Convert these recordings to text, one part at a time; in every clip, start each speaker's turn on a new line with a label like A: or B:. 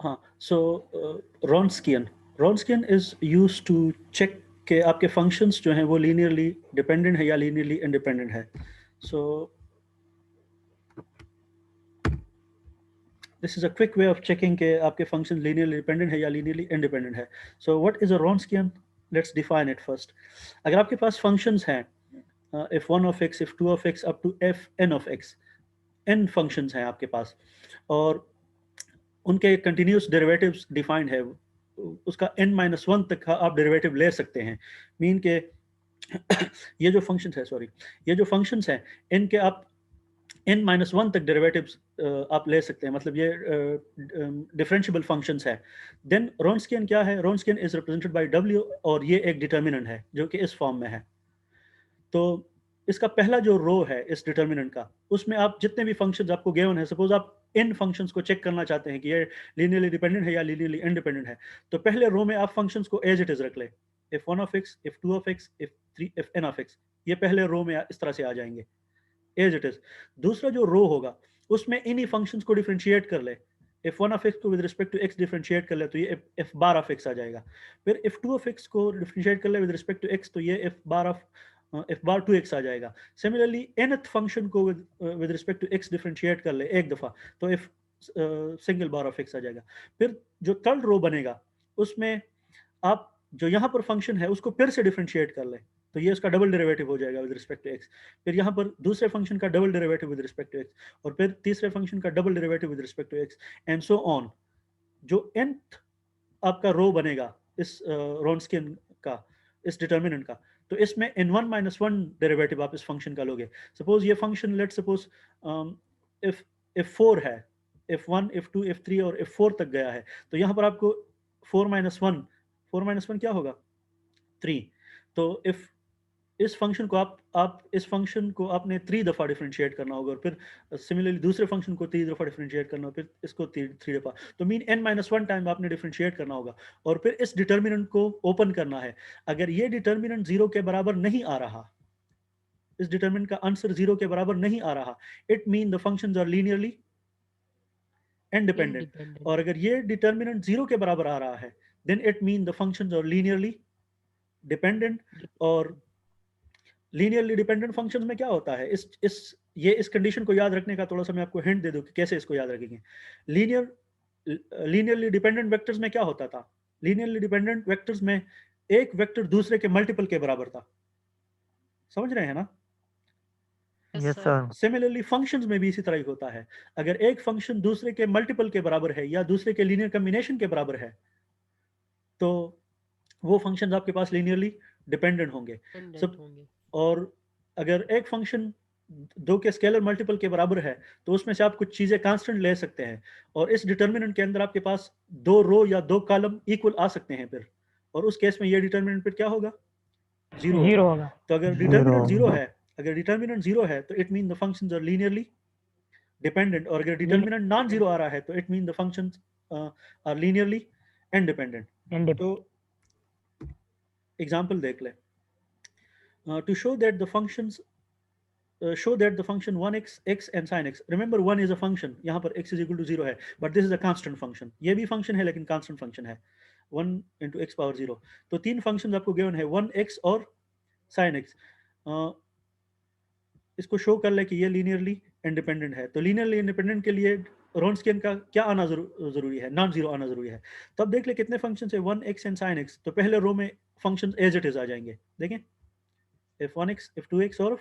A: हाँ, so Wronskian is used to check के आपके फंक्शंस जो हैं वो लीनियरली डिपेंडेंट है या लीनियरली इंडिपेंडेंट है. So this is a quick way of checking के आपके फंक्शन लीनियरली डिपेंडेंट है या लीनियरली इंडिपेंडेंट है. So what is a Wronskian? Let's define it first. अगर आपके पास फंक्शंस हैं, if one of x, if two of x, up to f n of x, n functions हैं आपके पास, और उनके कंटिन्यूस डेरिवेटिव्स डिफाइंड है, उसका n-1 तक का आप डेरिवेटिव ले सकते हैं. मीन के ये जो फंक्शंस है, सॉरी, ये जो फंक्शंस हैं, इनके आप n-1 तक डेरिवेटिव्स आप ले सकते हैं, मतलब ये डिफरेंशिएबल फंक्शंस है. देन Wronskian क्या है? Wronskian is represented by w, और ये एक डिटर्मिनेंट है जो कि इस फॉर्म में है. तो इसका पहला जो रो है इस डिटर्मिनेंट का, उसमें आप जितने भी फंक्शंस आपको गिवन है, सपोज आप इन फंक्शंस को चेक करना चाहते हैं कि ये लीनियरली डिपेंडेंट है या लीनियरली इंडिपेंडेंट है, तो पहले रो में आप फंक्शंस को एज इट इज रख ले. If one of X, if two of X, if three, if N of X, ये पहले रो में इस तरह से आ जाएंगे एज इट इज. दूसरा जो रो होगा उसमें इन्हीं फंक्शंस को डिफरेंशिएट कर ले. इफ वन ऑफ एक्स को with respect to x differentiate कर ले तो ये एफ बार ऑफ एक्स आ जाएगा. फिर इफ टू ऑफ एक्स को डिफरेंशिएट कर ले विद रिस्पेक्ट टू एक्स तो ये f bar of f bar two x आ जाएगा. सिमिलरली nth फंक्शन को with respect to x differentiate कर ले एक दफा तो f single bar of x आ जाएगा. फिर जो थर्ड रो बनेगा उसमें आप जो यहाँ पर फंक्शन है उसको फिर से डिफरेंशिएट कर ले तो ये उसका डबल डेरिवेटिव हो जाएगा विद रिस्पेक्ट टू एक्स. फिर यहाँ पर दूसरे फंक्शन का double derivative with respect to X, और फिर तीसरे फंक्शन का double derivative with respect to X, and so on. जो nth आपका रो बनेगा इस Wronskian का, इस डिटर्मिनेंट का, तो इसमें n1-1 डेरिवेटिव आप इस फंक्शन का लोगे. सपोज ये function, let suppose if if 4 है, इफ 1, इफ 2, इफ 3 और इफ 4 तक गया है, तो यहाँ पर आपको 4-1 क्या होगा? 3. तो इफ इस फंक्शन को आप इस फंक्शन को आपने 3 दफ़ा डिफरेंशिएट करना होगा, और फिर सिमिलरली दूसरे फंक्शन को 3 दफ़ा डिफरेंशिएट करना होगा, फिर इसको 3 दफ़ा, तो मीन n-1 टाइम आपने डिफरेंशिएट करना होगा, और फिर इस डिटर्मिनेंट को ओपन करना है. अगर ये डिटर्मिनेंट 0 के बराबर नहीं आ रहा, इस डिटर्मिनेंट का आंसर 0 के बराबर नहीं आ रहा, it mean the functions are linearly independent.
B: independent.
A: और अगर ये डिटर्मिनेंट 0 के बराबर आ रहा है, then it mean the functions are linearly dependent. और लीनियरली डिपेंडेंट फंक्शंस में क्या होता है, इस कंडीशन को याद रखने का थोड़ा सा मैं आपको हिंट दे दूं कि कैसे इसको याद रखेंगे. लीनियरली डिपेंडेंट वेक्टर्स में क्या होता था? लीनियरली डिपेंडेंट वेक्टर्स में एक वेक्टर दूसरे के मल्टीपल के बराबर था. समझ रहे हैं ना?
B: Yes,
C: yes
B: sir.
C: Sir.
A: Similarly functions में भी इसी तरह ही होता है. अगर एक फंक्शन दूसरे के मल्टीपल के बराबर है या दूसरे के लीनियर कॉम्बिनेशन के बराबर है, तो वो फंक्शंस आपके पास लीनियरली डिपेंडेंट होंगे.
B: Independent
A: सब
B: होंगे.
A: और अगर एक फंक्शन दो के स्केलर मल्टीपल के बराबर है, तो उसमें से आप कुछ चीजें कांस्टेंट ले सकते हैं, और इस डिटर्मिनेंट के अंदर आपके पास 2 रो या 2 कॉलम इक्वल आ सकते हैं फिर, और उस केस में ये डिटर्मिनेंट फिर क्या होगा? 0
D: जीरो
A: होगा.
D: होगा.
A: तो अगर
C: Zero.
A: डिटर्मिनेंट 0 है, अगर डिटर्मिनेंट 0 है तो it mean the functions are linearly dependent, और अगर डिटर्मिनेंट नॉन जीरो आ रहा है तो it mean the functions are linearly independent. तो एग्जांपल देख ले. To show that the functions show that the function 1x, x and sin x, remember 1 is a function, यहाँ पर x is equal to 0 है, but this is a constant function. ये भी function है लेकिन constant function है, 1 into x power 0. तो 3 functions आपको given है, 1x और sin x. इसको शो कर ले कि ये लीनियरली इंडिपेंडेंट है. तो लीनियरली इंडिपेंडेंट के लिए Wronskian का क्या आना जरूरी है? नॉन जीरो आना जरूरी है. तो अब देख ले कितने फंक्शन है, 1x एंड sin x. तो पहले रो में फंक्शन एज इट इज आ जाएंगे. देखें, if 1x, if 2x और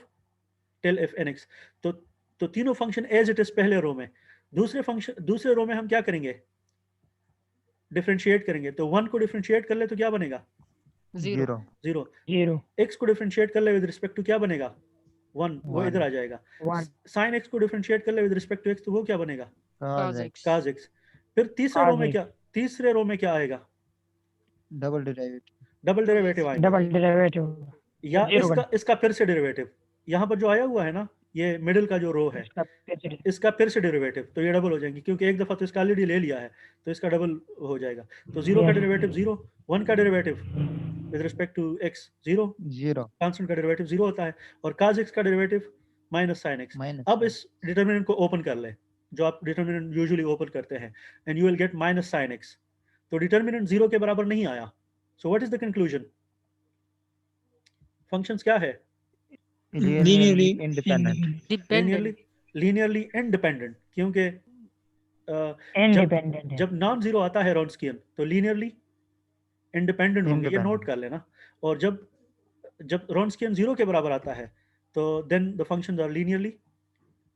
A: टिल if nx. तो तीनों फंक्शन एज इट इज पहले रो में. दूसरे रो में हम क्या करेंगे? डिफरेंशिएट करेंगे. तो 1 को डिफरेंशिएट कर ले तो क्या बनेगा?
B: Zero.
A: 0.
D: जीरो.
A: x को डिफरेंशिएट कर ले विद रिस्पेक्ट टू क्या बनेगा? 1. वो
C: One.
A: इधर आ जाएगा.
D: 1
A: sin x को डिफरेंशिएट कर ले विद रिस्पेक्ट टू x तो वो क्या बनेगा?
B: Cos
C: Cos
B: x.
C: x.
A: cos x. फिर तीसरे रो में क्या आएगा?
C: Double derivative.
A: डबल डेरिवेटिव आएगा,
D: डबल डेरिवेटिव
A: या
D: जीरो
A: इसका फिर से डेरिवेटिव. यहाँ पर जो आया हुआ है ना, ये मिडिल का जो रो है,
D: इसका पैसे
A: इसका फिर से डेरिवेटिव, तो ये डबल हो जाएंगे क्योंकि एक दफा तो इसका ऑलरेडी ले लिया है, तो इसका डबल हो जाएगा. तो 0 का
D: Yes.
A: डेरिवेटिव 0, 1 का derivative with respect to x 0,
C: Zero.
A: Constant का डेरिवेटिव 0 होता है, और cos x का derivative minus sin x.
C: Minus.
A: अब इस डिटर्मिनेंट को ओपन कर ले. जो आप डिटर्मिनेंट यूजुअली ओपन करते हैं, and you will get minus sine x. तो डिटर्मिनेंट 0 के बराबर नहीं आया। So what is the conclusion? Functions क्या है?
C: Linearly independent.
A: Linearly linearly independent, क्योंकि जब
B: Independent है।
A: जब नॉन जीरो आता है रॉन्स्कियन तो लीनियरली इंडिपेंडेंट होंगे, ये नोट
C: Independent.
A: कर लेना। और जब जब रॉन्स्कियन 0 के बराबर आता है तो then the functions are linearly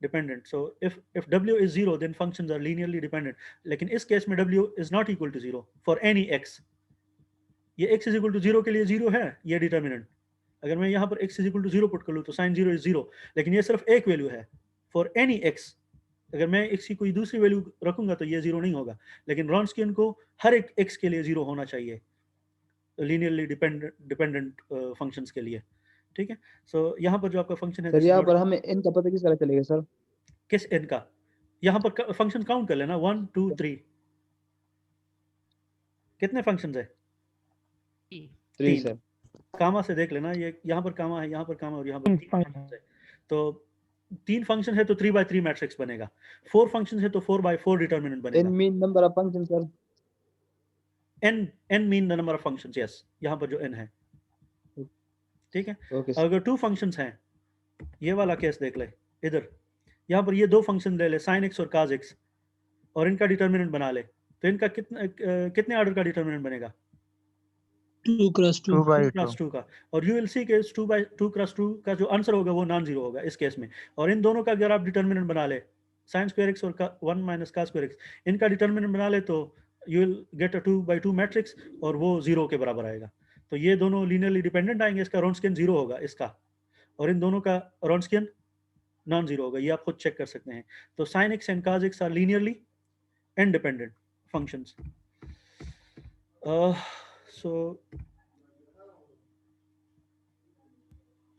A: dependent. So if w is 0 then functions are linearly dependent। लेकिन इस केस में w is not equal to 0 for any x। ये x is equal to 0 के लिए 0 है ये डिटर्मिनेंट। अगर मैं यहाँ पर x is equal to 0 put कर लूँ तो sin 0 is 0, लेकिन ये सिर्फ एक वैल्यू है फॉर एनी x। अगर मैं x की कोई दूसरी वैल्यू रखूंगा तो ये 0 नहीं होगा, लेकिन रॉन्स्कियन को हर एक x के लिए 0 होना चाहिए लीनियरली डिपेंडेंट फंक्शंस के लिए। ठीक है। सो यहाँ पर जो आपका फंक्शन है
D: सर यहाँ पर हमें n का पता किस तरह चलेगा सर?
A: किस n का? यहाँ पर फंक्शन काउंट कर लेना 1 2 3। कितने फंक्शंस है?
D: 3
A: तीन।
D: सर।
A: कामा से देख लेना, ये यहाँ पर कामा है, यहाँ पर कामा, और यहाँ पर 3 फंक्शंस है। तो 3 फंक्शन है तो 3 by 3 मैट्रिक्स बनेगा। 4 फंक्शन है तो 4 by 4 डिटर्मिनेंट बनेगा।
D: n mean number of function sir.
A: n mean the number of functions. Yes, यहाँ पर जो n है। ठीक है।
D: Okay sir.
A: अगर 2 फंक्शंस हैं, ये वाला केस देख ले इधर, यहाँ पर ये 2 फंक्शन ले ले sin x और cos x, और इनका डिटर्मिनेंट बना ले, तो इनका कितने ऑर्डर का डिटर्मिनेंट बनेगा?
B: 2 क्रॉस 2
C: 2 by
A: 2 क्रॉस 2 का। और यू विल सी के 2 by 2 क्रॉस 2 का जो आंसर होगा वो नॉन जीरो होगा इस केस में। और इन दोनों का अगर आप डिटर्मिनेंट बना ले, sin स्क्वायर x और 1 माइनस cos स्क्वायर x, इनका डिटर्मिनेंट बना ले तो you will get a 2 by 2 matrix, और वो 0 के बराबर आएगा। तो ये दोनों लीनियरली डिपेंडेंट आएंगे, इसका रॉन्स्कियन 0 होगा इसका, और इन दोनों का रॉन्स्कियन नॉन जीरो होगा। ये आप खुद चेक कर सकते हैं। तो sin x and cos x are linearly independent functions। So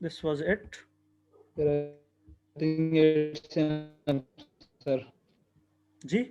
A: this was it।
D: Sir I think it's enough, सर।
A: जी